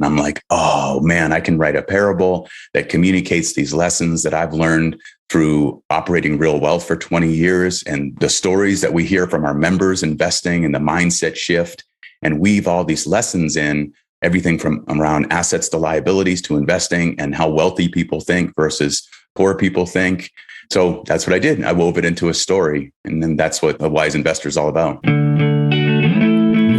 And I'm like, oh man, I can write a parable that communicates these lessons that I've learned through operating RealWealth for 20 years and the stories that we hear from our members investing and the mindset shift, and weave all these lessons in, everything from around assets to liabilities to investing and how wealthy people think versus poor people think. So that's what I did. I wove it into a story. And then that's what a wise investor is all about.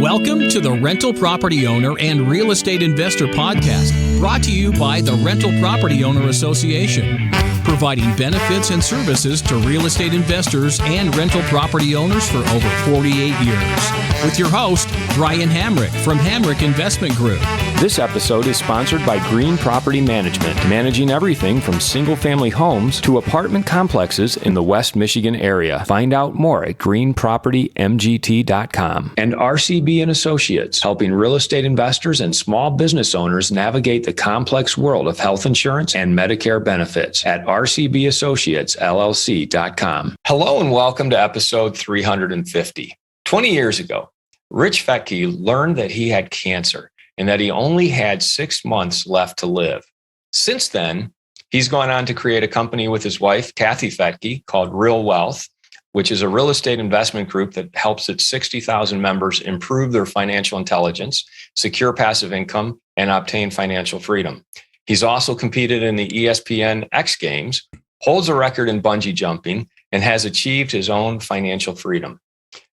Welcome to the Rental Property Owner and Real Estate Investor Podcast, brought to you by the Rental Property Owner Association, providing benefits and services to real estate investors and rental property owners for over 48 years. With your host, Brian Hamrick from Hamrick Investment Group. This episode is sponsored by Green Property Management, managing everything from single-family homes to apartment complexes in the West Michigan area. Find out more at greenpropertymgt.com. And RCB & Associates, helping real estate investors and small business owners navigate the complex world of health insurance and Medicare benefits at rcbassociatesllc.com. Hello and welcome to episode 350. 20 years ago, Rich Fettke learned that he had cancer and that he only had 6 months left to live. Since then, he's gone on to create a company with his wife, Kathy Fettke, called RealWealth, which is a real estate investment group that helps its 60,000 members improve their financial intelligence, secure passive income, and obtain financial freedom. He's also competed in the ESPN X-Games, holds a record in bungee jumping, and has achieved his own financial freedom.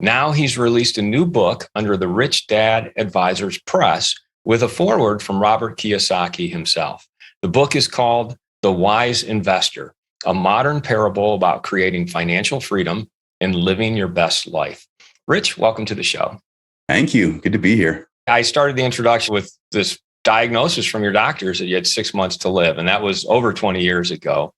Now he's released a new book under the Rich Dad Advisors Press with a foreword from Robert Kiyosaki himself. The book is called The Wise Investor, a modern parable about creating financial freedom and living your best life. Rich, welcome to the show. Thank you. Good to be here. I started the introduction with this diagnosis from your doctors that you had 6 months to live, and that was over 20 years ago.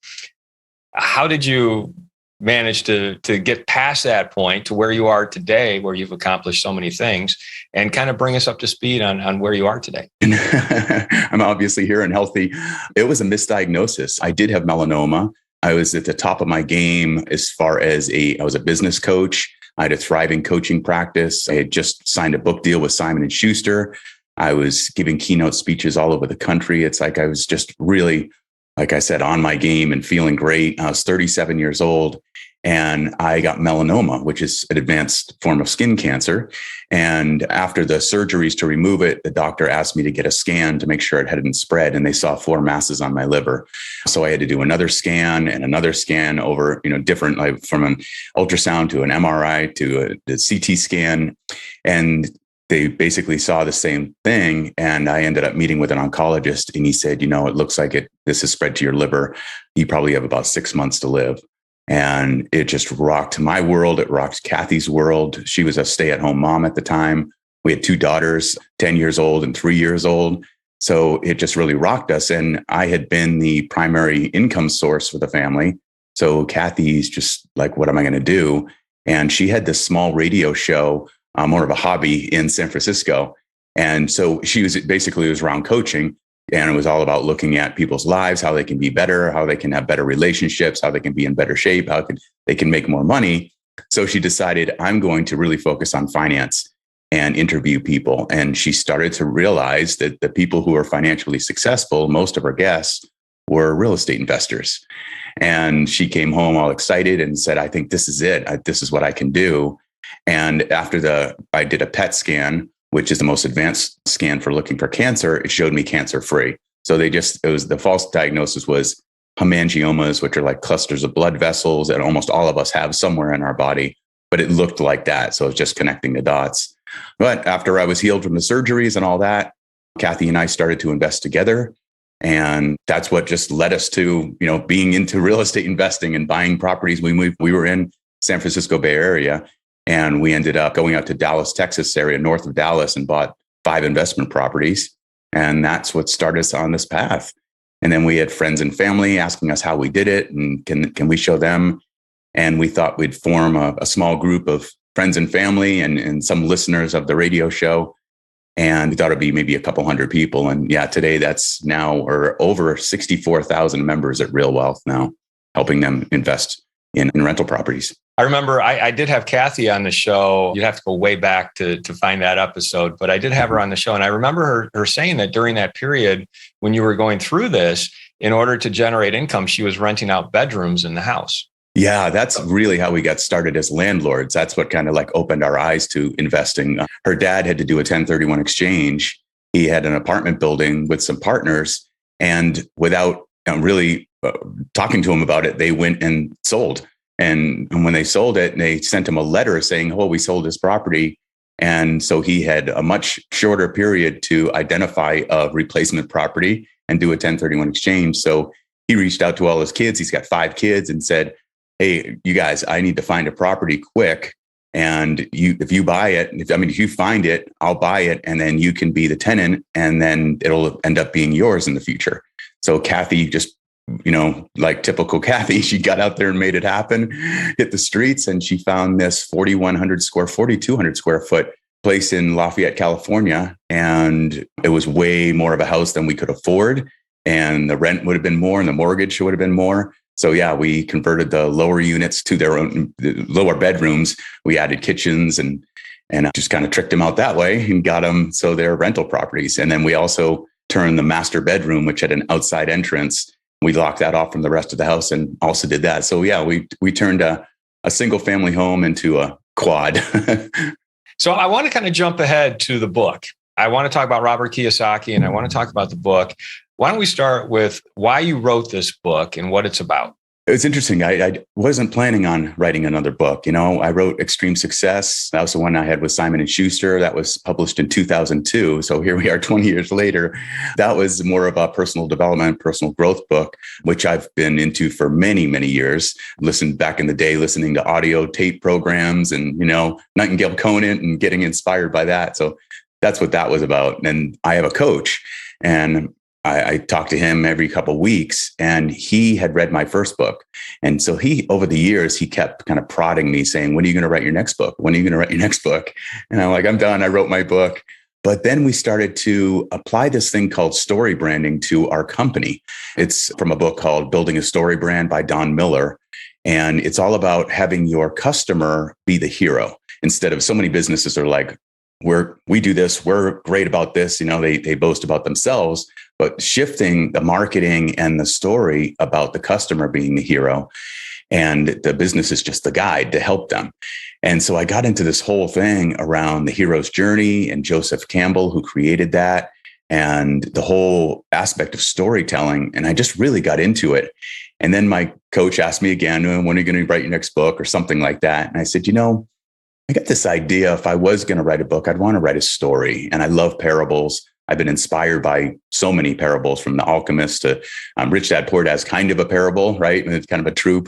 How did you manage to get past that point to where you are today, where you've accomplished so many things, and kind of bring us up to speed on where you are today? I'm obviously here and healthy. It was a misdiagnosis. I did have melanoma. I was at the top of my game as far as I was a business coach. I had a thriving coaching practice. I had just signed a book deal with Simon & Schuster. I was giving keynote speeches all over the country. It's like I was just really, like I said, on my game and feeling great. I was 37 years old and I got melanoma, which is an advanced form of skin cancer. And after the surgeries to remove it, the doctor asked me to get a scan to make sure it hadn't spread. And they saw 4 masses on my liver. So I had to do another scan and another scan over, different, like from an ultrasound to an MRI to a CT scan. And they basically saw the same thing. And I ended up meeting with an oncologist and he said, it looks like this has spread to your liver. You probably have about 6 months to live. And it just rocked my world. It rocked Kathy's world. She was a stay-at-home mom at the time. We had 2 daughters, 10 years old and 3 years old. So it just really rocked us. And I had been the primary income source for the family. So Kathy's just like, what am I going to do? And she had this small radio show, more of a hobby in San Francisco. And so she was around coaching. And it was all about looking at people's lives, how they can be better, how they can have better relationships, how they can be in better shape, they can make more money. So she decided, I'm going to really focus on finance and interview people. And she started to realize that the people who are financially successful, most of her guests were real estate investors. And she came home all excited and said, I think this is it. This is what I can do. And after I did a PET scan, which is the most advanced scan for looking for cancer, it showed me cancer-free. So the false diagnosis was hemangiomas, which are like clusters of blood vessels that almost all of us have somewhere in our body, but it looked like that. So it's just connecting the dots. But after I was healed from the surgeries and all that, Kathy and I started to invest together. And that's what just led us to, being into real estate investing and buying properties. We were in San Francisco Bay Area. And we ended up going out to Dallas, Texas area, north of Dallas, and bought 5 investment properties. And that's what started us on this path. And then we had friends and family asking us how we did it and can we show them? And we thought we'd form a small group of friends and family and some listeners of the radio show. And we thought it'd be maybe a couple hundred people. And yeah, today that's now we're over 64,000 members at RealWealth now, helping them invest in rental properties. I remember I did have Kathy on the show. You'd have to go way back to find that episode, but I did have her on the show. And I remember her saying that during that period when you were going through this, in order to generate income, she was renting out bedrooms in the house. Yeah, that's really how we got started as landlords. That's what kind of like opened our eyes to investing. Her dad had to do a 1031 exchange. He had an apartment building with some partners, and without really talking to him about it, they went and sold. And when they sold it, they sent him a letter saying, "Oh, we sold this property." And so he had a much shorter period to identify a replacement property and do a 1031 exchange. So he reached out to all his kids. He's got 5 kids and said, "Hey, you guys, I need to find a property quick. And if you buy it, if you find it, I'll buy it. And then you can be the tenant, and then it'll end up being yours in the future." So Kathy just, like typical Kathy, she got out there and made it happen, hit the streets, and she found this 4,200 square foot place in Lafayette, California. And it was way more of a house than we could afford. And the rent would have been more and the mortgage would have been more. So yeah, we converted the lower units to their own lower bedrooms. We added kitchens and just kind of tricked them out that way and got them so they're rental properties. And then we also turned the master bedroom, which had an outside entrance. We locked that off from the rest of the house and also did that. So yeah, we turned a single family home into a quad. So I want to kind of jump ahead to the book. I want to talk about Robert Kiyosaki and I want to talk about the book. Why don't we start with why you wrote this book and what it's about? It's interesting. I wasn't planning on writing another book. I wrote Extreme Success. That was the one I had with Simon & Schuster. That was published in 2002. So here we are 20 years later. That was more of a personal development, personal growth book, which I've been into for many, many years. Listened back in the day, listening to audio tape programs and, Nightingale Conant and getting inspired by that. So that's what that was about. And I have a coach, and I talked to him every couple of weeks, and he had read my first book. And so over the years, he kept kind of prodding me saying, "When are you going to write your next book? When are you going to write your next book?" And I'm like, "I'm done. I wrote my book." But then we started to apply this thing called story branding to our company. It's from a book called Building a Story Brand by Don Miller. And it's all about having your customer be the hero. Instead of, so many businesses are like, we do this, we're great about this, they boast about themselves, but shifting the marketing and the story about the customer being the hero, and the business is just the guide to help them. And so I got into this whole thing around the hero's journey and Joseph Campbell, who created that, and the whole aspect of storytelling. And I just really got into it. And then my coach asked me again, "When are you going to write your next book?" or something like that. And I said, I got this idea. If I was going to write a book, I'd want to write a story. And I love parables. I've been inspired by so many parables, from The Alchemist to Rich Dad Poor Dad's kind of a parable, right? And it's kind of a true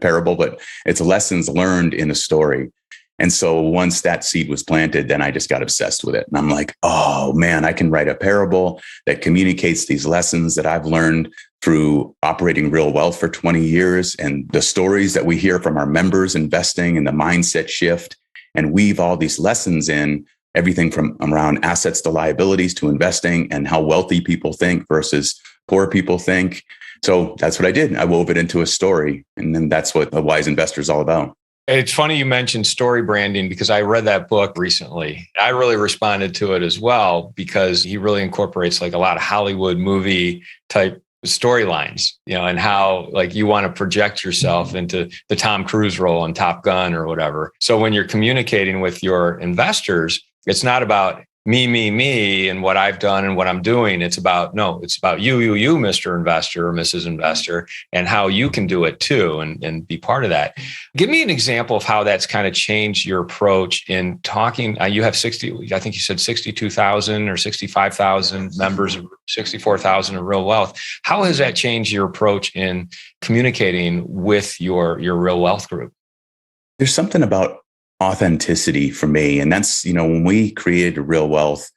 parable, but it's lessons learned in a story. And so once that seed was planted, then I just got obsessed with it. And I'm like, oh man, I can write a parable that communicates these lessons that I've learned through operating RealWealth for 20 years, and the stories that we hear from our members investing, and the mindset shift, and weave all these lessons in, everything from around assets to liabilities to investing, and how wealthy people think versus poor people think. So that's what I did. I wove it into a story. And then that's what a wise investor is all about. It's funny you mentioned story branding, because I read that book recently. I really responded to it as well, because he really incorporates like a lot of Hollywood movie type storylines, and how like you want to project yourself into the Tom Cruise role in Top Gun or whatever. So when you're communicating with your investors, it's not about me, and what I've done and what I'm doing. It's about you, Mr. Investor or Mrs. Investor, and how you can do it too, and be part of that. Give me an example of how that's kind of changed your approach in talking. You have 62,000 or 65,000 members, 64,000 of RealWealth. How has that changed your approach in communicating with your RealWealth group? There's something about authenticity for me. And that's, when we created RealWealth,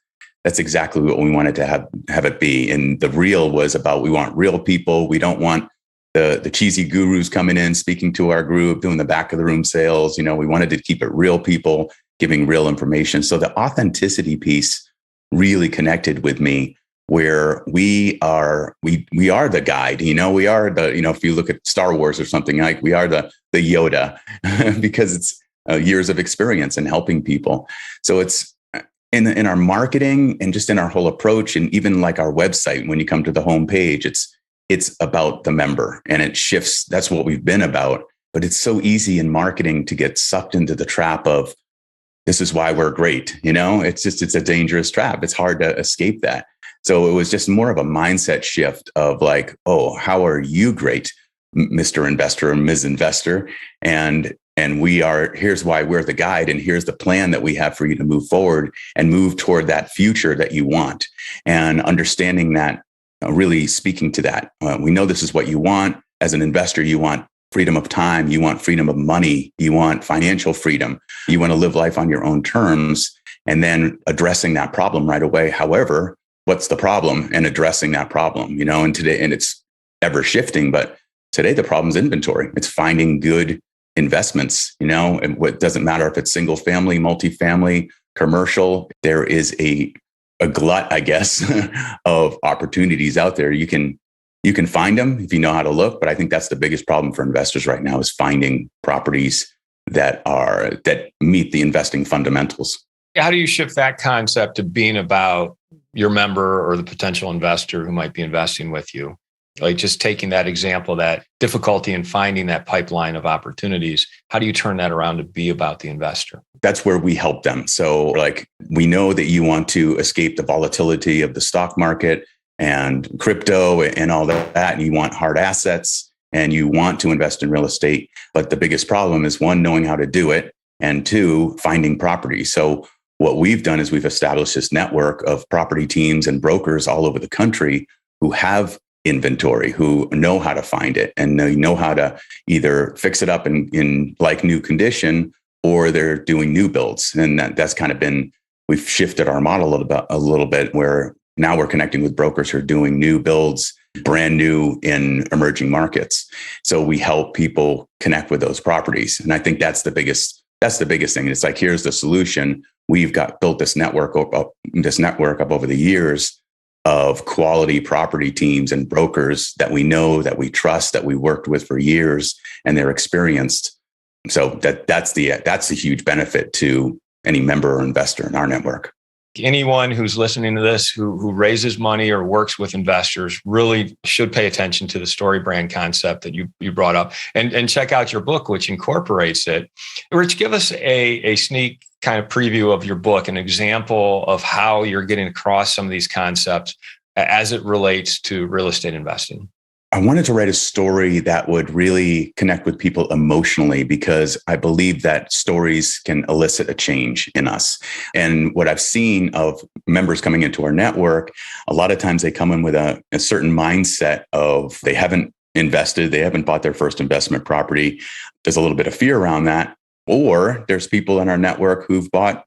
that's exactly what we wanted to have it be. And the real was about, we want real people. We don't want the cheesy gurus coming in, speaking to our group, doing the back of the room sales. We wanted to keep it real people, giving real information. So the authenticity piece really connected with me where we are the guide. We are the, if you look at Star Wars or something, like we are the Yoda because it's years of experience in helping people. So it's in our marketing and just in our whole approach, and even like our website, when you come to the homepage, it's about the member, and it shifts. That's what we've been about. But it's so easy in marketing to get sucked into the trap of, this is why we're great. It's a dangerous trap. It's hard to escape that. So it was just more of a mindset shift of like, oh, how are you great, Mr. Investor or Ms. Investor? And here's why we're the guide. And here's the plan that we have for you to move forward and move toward that future that you want. And understanding that, really speaking to that, we know this is what you want. As an investor, you want freedom of time, you want freedom of money, you want financial freedom, you want to live life on your own terms, and then addressing that problem right away. However, what's the problem, and addressing that problem, and today, and it's ever shifting, but today the problem is inventory. It's finding good investments, and what doesn't matter if it's single family, multifamily, commercial, there is a glut, I guess, of opportunities out there. You can find them if you know how to look, but I think that's the biggest problem for investors right now, is finding properties that meet the investing fundamentals. How do you shift that concept to being about your member or the potential investor who might be investing with you? Like just taking that example, that difficulty in finding that pipeline of opportunities, how do you turn that around to be about the investor? That's where we help them. So like, we know that you want to escape the volatility of the stock market and crypto and all that, and you want hard assets and you want to invest in real estate. But the biggest problem is, one, knowing how to do it, and two, finding property. So what we've done is we've established this network of property teams and brokers all over the country who have inventory, who know how to find it, and they know how to either fix it up in like new condition, or they're doing new builds. And that's kind of been, we've shifted our model a little bit, where now we're connecting with brokers who are doing new builds, brand new in emerging markets. So we help people connect with those properties. And I think that's the biggest thing. It's like, here's the solution. We've built this network up over the years of quality property teams and brokers that we know, that we trust, that we worked with for years, and they're experienced. So that's the huge benefit to any member or investor in our network. Anyone who's listening to this who raises money or works with investors really should pay attention to the story brand concept that you brought up, and check out your book, which incorporates it. Rich, give us a sneak kind of preview of your book, an example of how you're getting across some of these concepts as it relates to real estate investing. I wanted to write a story that would really connect with people emotionally, because I believe that stories can elicit a change in us. And what I've seen of members coming into our network, a lot of times they come in with a certain mindset of, they haven't invested, they haven't bought their first investment property. There's a little bit of fear around that. Or there's people in our network who've bought,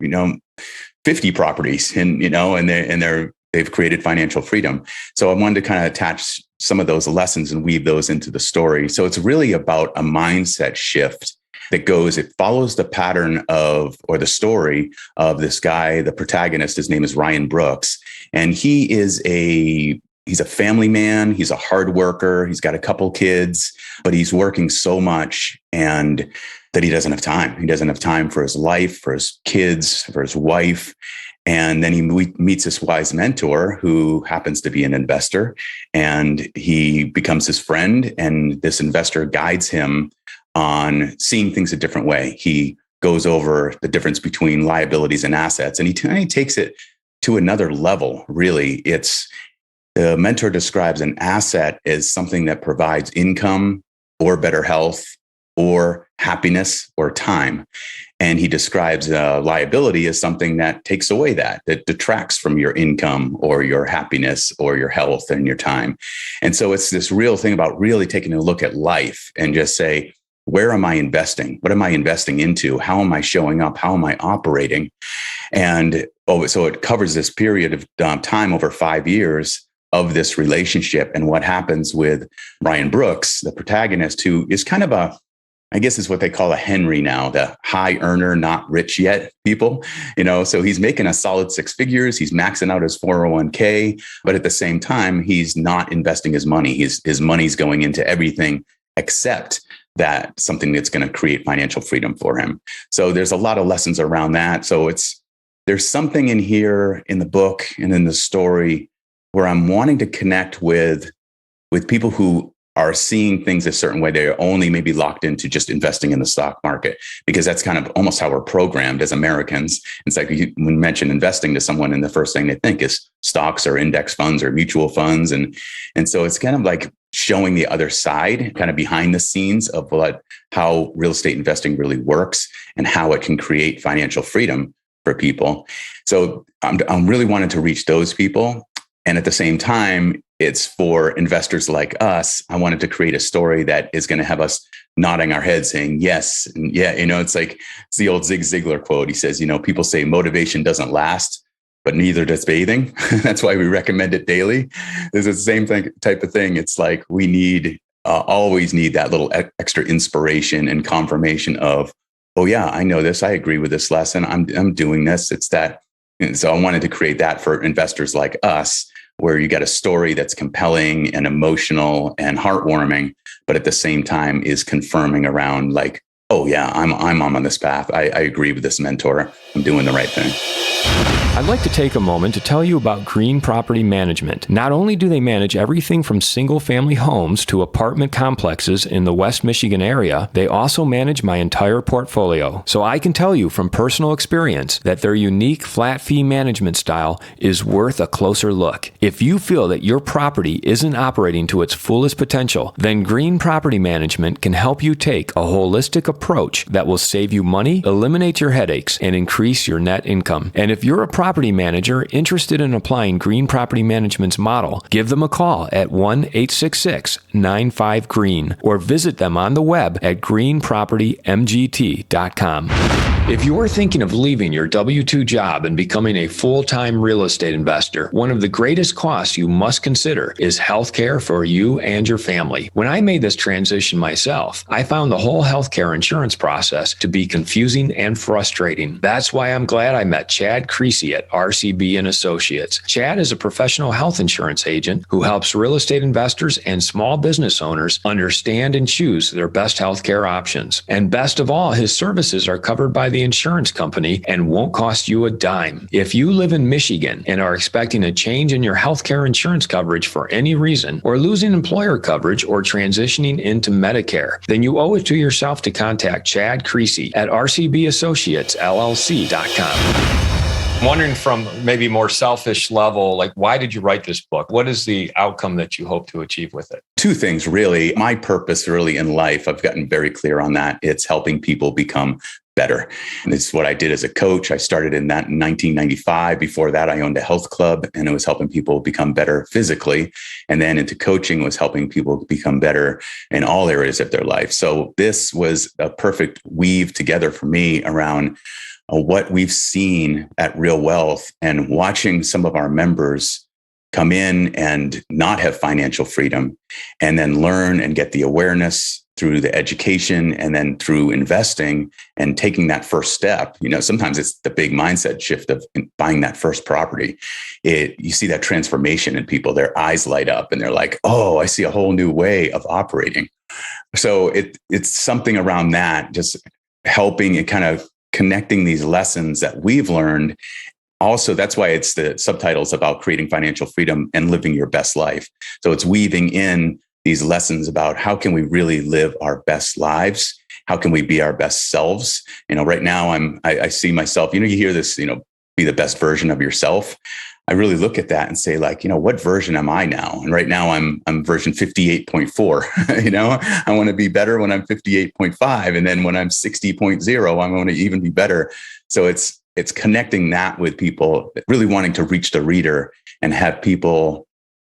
50 properties and they've created financial freedom. So I wanted to kind of attach some of those lessons and weave those into the story. So it's really about a mindset shift it follows the pattern or the story of this guy, the protagonist. His name is Ryan Brooks. And he's a family man. He's a hard worker. He's got a couple kids, but he's working so much and that he doesn't have time. He doesn't have time for his life, for his kids, for his wife. And then he meets this wise mentor who happens to be an investor, and he becomes his friend. And this investor guides him on seeing things a different way. He goes over the difference between liabilities and assets, and he takes it to another level. Really, the mentor describes an asset as something that provides income or better health or happiness or time. And he describes liability as something that takes away that detracts from your income or your happiness or your health and your time. And so it's this real thing about really taking a look at life and just say, where am I investing? What am I investing into? How am I showing up? How am I operating? And so it covers this period of time over 5 years of this relationship and what happens with Ryan Brooks, the protagonist, who is kind of I guess is what they call a Henry now, the high earner, not rich yet people, so he's making a solid six figures. He's maxing out his 401k, but at the same time, he's not investing his money. His money's going into everything except that something that's going to create financial freedom for him. So there's a lot of lessons around that. So there's something in here in the book and in the story where I'm wanting to connect with people who are seeing things a certain way. They're only maybe locked into just investing in the stock market, because that's kind of almost how we're programmed as Americans. It's like when you mention investing to someone, and the first thing they think is stocks or index funds or mutual funds. And so it's kind of like showing the other side, kind of behind the scenes of how real estate investing really works and how it can create financial freedom for people. So I'm really wanting to reach those people. And at the same time, it's for investors like us. I wanted to create a story that is going to have us nodding our heads saying yes. And yeah, it's the old Zig Ziglar quote. He says, people say motivation doesn't last, but neither does bathing. That's why we recommend it daily. It's the same type of thing. It's like we always need that little extra inspiration and confirmation of, oh yeah, I know this. I agree with this lesson. I'm doing this. It's that. And so I wanted to create that for investors like us, where you got a story that's compelling and emotional and heartwarming, but at the same time is confirming around like, oh yeah, I'm on this path. I agree with this mentor. I'm doing the right thing. I'd like to take a moment to tell you about Green Property Management. Not only do they manage everything from single-family homes to apartment complexes in the West Michigan area, they also manage my entire portfolio. So I can tell you from personal experience that their unique flat fee management style is worth a closer look. If you feel that your property isn't operating to its fullest potential, then Green Property Management can help you take a holistic approach that will save you money, eliminate your headaches, and increase your net income. And if you're a property manager interested in applying Green Property Management's model, give them a call at 1-866-95-GREEN or visit them on the web at greenpropertymgt.com. If you're thinking of leaving your W-2 job and becoming a full-time real estate investor, one of the greatest costs you must consider is healthcare for you and your family. When I made this transition myself, I found the whole healthcare insurance process to be confusing and frustrating. That's why I'm glad I met Chad Creasy at RCB and Associates. Chad is a professional health insurance agent who helps real estate investors and small business owners understand and choose their best healthcare options. And best of all, his services are covered by the insurance company and won't cost you a dime. If you live in Michigan and are expecting a change in your healthcare insurance coverage for any reason, or losing employer coverage or transitioning into Medicare, then you owe it to yourself to contact Chad Creasy at rcbassociatesllc.com. I'm wondering from maybe more selfish level, like, why did you write this book? What is the outcome that you hope to achieve with it? Two things, really. My purpose really in life, I've gotten very clear on that. It's helping people become better. And it's what I did as a coach. I started in that in 1995. Before that, I owned a health club, and it was helping people become better physically. And then into coaching was helping people become better in all areas of their life. So this was a perfect weave together for me around what we've seen at RealWealth and watching some of our members come in and not have financial freedom, and then learn and get the awareness through the education and then through investing and taking that first step. Sometimes it's the big mindset shift of buying that first property. You see that transformation in people, their eyes light up and they're like, oh, I see a whole new way of operating. So it's something around that, just helping and kind of connecting these lessons that we've learned. Also, that's why it's the subtitles about creating financial freedom and living your best life. So it's weaving in these lessons about how can we really live our best lives? How can we be our best selves? Right now I see myself, you hear this, be the best version of yourself. I really look at that and say, like, what version am I now? And right now I'm version 58.4. I want to be better when I'm 58.5. And then when I'm 60.0, I'm going to even be better. So it's connecting that with people, really wanting to reach the reader and have people,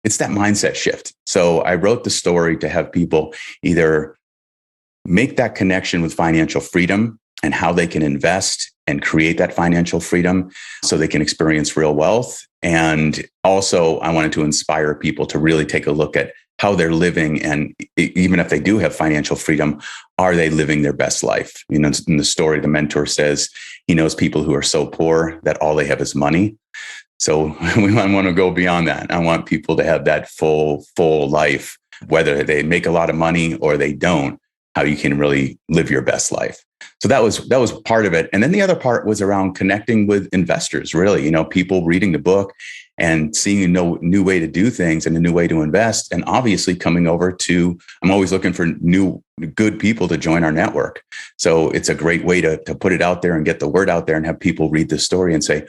it's that mindset shift. So I wrote the story to have people either make that connection with financial freedom and how they can invest and create that financial freedom so they can experience real wealth. And also, I wanted to inspire people to really take a look at how they're living. And even if they do have financial freedom, are they living their best life? You know, in the story, the mentor says he knows people who are so poor that all they have is money. So I want to go beyond that. I want people to have that full life, whether they make a lot of money or they don't, how you can really live your best life. So that was part of it. And then the other part was around connecting with investors, really, you know, people reading the book and seeing a new way to do things and a new way to invest. And obviously coming over to, I'm always looking for new, good people to join our network. So it's a great way to put it out there and get the word out there and have people read the story and say,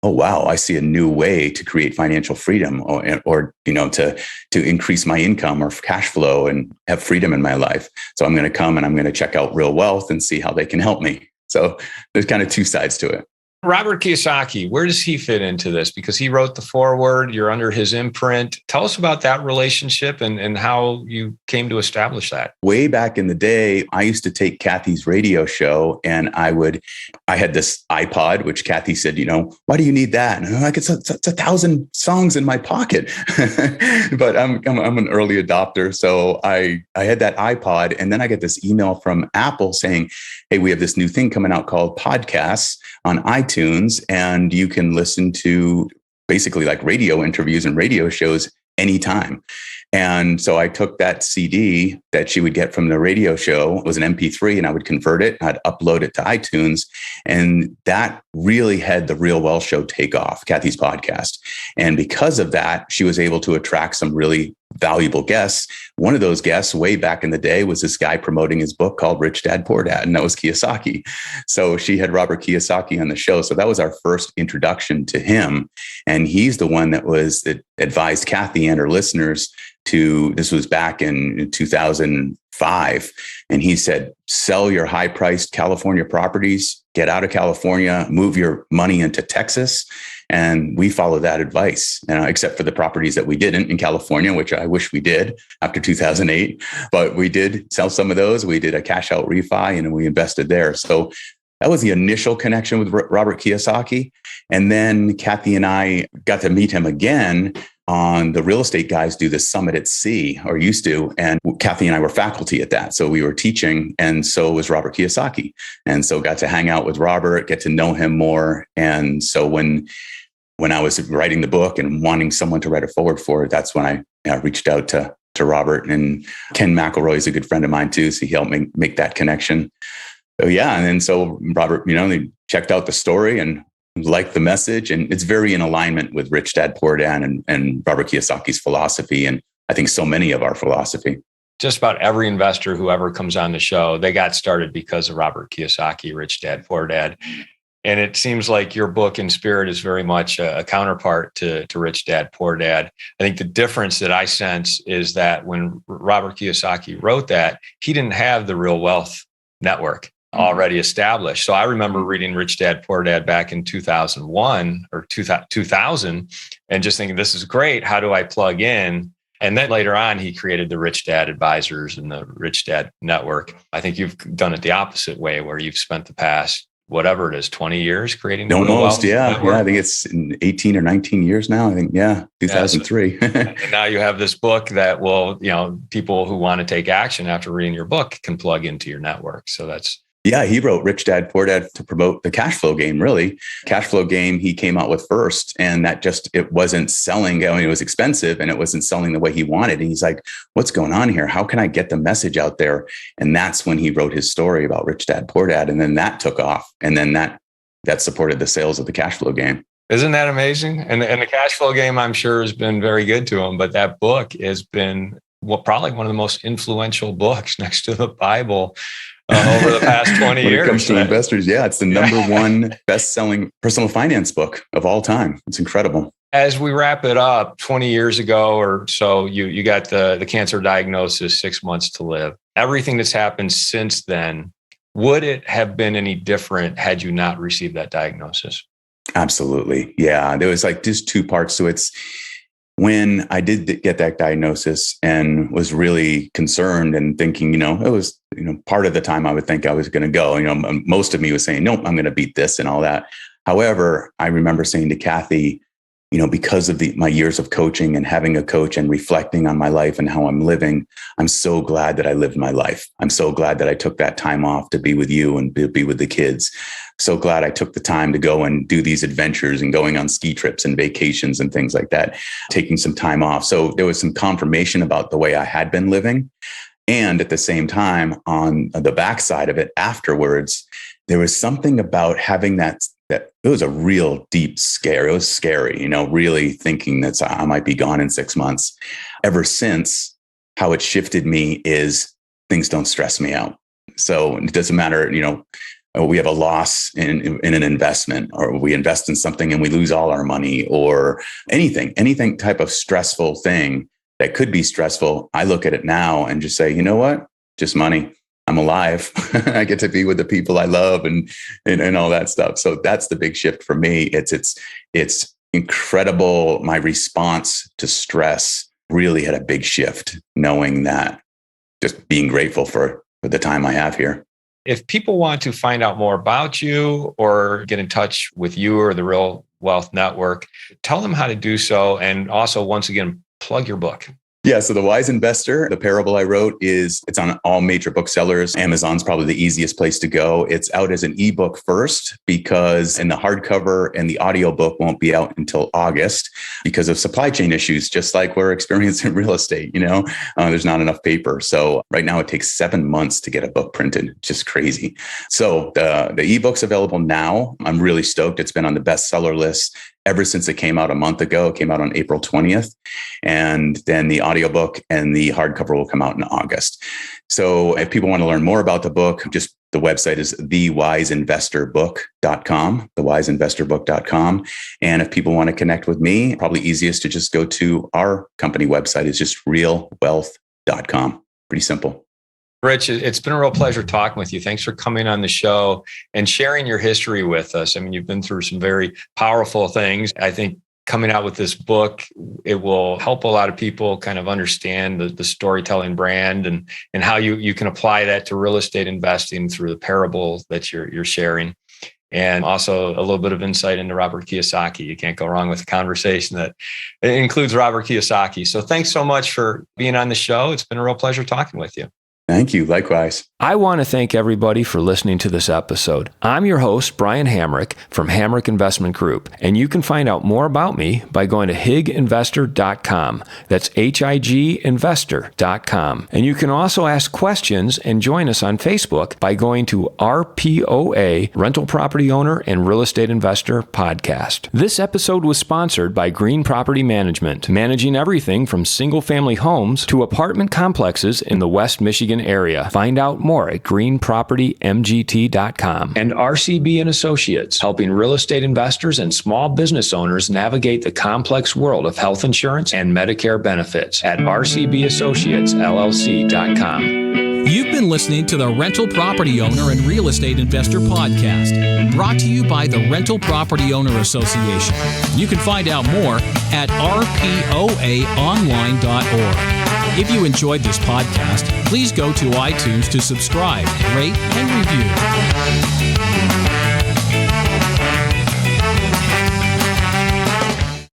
oh, wow, I see a new way to create financial freedom or you know, to increase my income or cash flow and have freedom in my life. So I'm going to come and I'm going to check out RealWealth and see how they can help me. So there's kind of two sides to it. Robert Kiyosaki, where does he fit into this? Because he wrote the foreword, you're under his imprint. Tell us about that relationship and how you came to establish that. Way back in the day, I used to take Kathy's radio show and I had this iPod, which Kathy said, you know, why do you need that? And I'm like, it's 1,000 songs in my pocket. But I'm an early adopter. So I had that iPod, and then I get this email from Apple saying, hey, we have this new thing coming out called podcasts on iTunes, and you can listen to basically like radio interviews and radio shows anytime. And so I took that CD that she would get from the radio show, it was an MP3, and I would convert it, I'd upload it to iTunes. And that really had the Real Wealth Show take off, Kathy's podcast. And because of that, she was able to attract some really valuable guests. One of those guests way back in the day was this guy promoting his book called Rich Dad, Poor Dad, and that was Kiyosaki. So she had Robert Kiyosaki on the show. So that was our first introduction to him. And he's the one that advised Kathy and her listeners this was back in 2005. And he said, sell your high-priced California properties, get out of California, move your money into Texas. And we followed that advice, except for the properties that we didn't in California, which I wish we did after 2008. But we did sell some of those. We did a cash out refi and we invested there. So that was the initial connection with Robert Kiyosaki. And then Kathy and I got to meet him again on the Real Estate Guys do the Summit at Sea, or used to. And Kathy and I were faculty at that. So we were teaching, and so was Robert Kiyosaki. And so got to hang out with Robert, get to know him more. And so when I was writing the book and wanting someone to write a foreword for it, that's when I reached out to Robert. And Ken McElroy is a good friend of mine too. So he helped me make that connection. So yeah. And then so Robert, they checked out the story and liked the message. And it's very in alignment with Rich Dad, Poor Dad and Robert Kiyosaki's philosophy. And I think so many of our philosophy. Just about every investor who ever comes on the show, they got started because of Robert Kiyosaki, Rich Dad, Poor Dad. And it seems like your book in spirit is very much a counterpart to Rich Dad, Poor Dad. I think the difference that I sense is that when Robert Kiyosaki wrote that, he didn't have the Real Wealth Network already established. So I remember reading Rich Dad, Poor Dad back in 2001 or 2000 and just thinking, this is great. How do I plug in? And then later on, he created the Rich Dad Advisors and the Rich Dad Network. I think you've done it the opposite way, where you've spent the past, whatever it is, 20 years creating the Almost, yeah. I think it's 18 or 19 years now. I think, 2003. And now you have this book that will, people who want to take action after reading your book can plug into your network. So that's... Yeah, he wrote Rich Dad, Poor Dad to promote the cash flow game, really. Cash flow game he came out with first, and that it wasn't selling. I mean, it was expensive and it wasn't selling the way he wanted. And he's like, what's going on here? How can I get the message out there? And that's when he wrote his story about Rich Dad, Poor Dad. And then that took off. And then that supported the sales of the cash flow game. Isn't that amazing? And the cash flow game, I'm sure, has been very good to him. But that book has been probably one of the most influential books next to the Bible over the past 20 years. When it comes to investors, it's the number one best-selling personal finance book of all time. It's incredible. As we wrap it up, 20 years ago or so, you got the cancer diagnosis, 6 months to live. Everything that's happened since then, would it have been any different had you not received that diagnosis? Absolutely. Yeah. There was just two parts to it. when I did get that diagnosis and was really concerned and thinking, it was, part of the time I would think I was going to go, most of me was saying, nope, I'm going to beat this and all that. However, I remember saying to Kathy, because of my years of coaching and having a coach and reflecting on my life and how I'm living, I'm so glad that I lived my life. I'm so glad that I took that time off to be with you and be with the kids. So glad I took the time to go and do these adventures and going on ski trips and vacations and things like that, taking some time off. So there was some confirmation about the way I had been living. And at the same time, on the backside of it afterwards, there was something about having that it was a real deep scare. It was scary, really thinking that I might be gone in 6 months. Ever since, how it shifted me is things don't stress me out. So it doesn't matter, we have a loss in an investment, or we invest in something and we lose all our money, or anything type of stressful thing that could be stressful. I look at it now and just say, you know what? Just money. I'm alive. I get to be with the people I love and all that stuff. So that's the big shift for me. It's incredible. My response to stress really had a big shift, knowing that, just being grateful for the time I have here. If people want to find out more about you or get in touch with you or the Real Wealth Network, tell them how to do so. And also, once again, plug your book. Yeah. So The Wise Investor, the parable I wrote, it's on all major booksellers. Amazon's probably the easiest place to go. It's out as an ebook first, because in the hardcover and the audiobook won't be out until August because of supply chain issues, just like we're experiencing in real estate. There's not enough paper. So right now it takes 7 months to get a book printed. Just crazy. So the ebook's available now. I'm really stoked. It's been on the bestseller list ever since it came out a month ago. It came out on April 20th. And then the audiobook and the hardcover will come out in August. So if people want to learn more about the book, just the website is thewiseinvestorbook.com, thewiseinvestorbook.com. And if people want to connect with me, probably easiest to just go to our company website. It's just realwealth.com. Pretty simple. Rich, it's been a real pleasure talking with you. Thanks for coming on the show and sharing your history with us. I mean, you've been through some very powerful things. I think coming out with this book, it will help a lot of people kind of understand the storytelling brand and how you can apply that to real estate investing through the parable that you're sharing. And also a little bit of insight into Robert Kiyosaki. You can't go wrong with a conversation that includes Robert Kiyosaki. So thanks so much for being on the show. It's been a real pleasure talking with you. Thank you. Likewise. I want to thank everybody for listening to this episode. I'm your host, Brian Hamrick from Hamrick Investment Group, and you can find out more about me by going to higinvestor.com. That's higinvestor.com. And you can also ask questions and join us on Facebook by going to RPOA, Rental Property Owner and Real Estate Investor Podcast. This episode was sponsored by Green Property Management, managing everything from single-family homes to apartment complexes in the West Michigan area. Find out more at greenpropertymgt.com. And RCB & Associates, helping real estate investors and small business owners navigate the complex world of health insurance and Medicare benefits at rcbassociatesllc.com. You've been listening to the Rental Property Owner and Real Estate Investor Podcast, brought to you by the Rental Property Owner Association. You can find out more at rpoaonline.org. If you enjoyed this podcast, please go to iTunes to subscribe, rate, and review.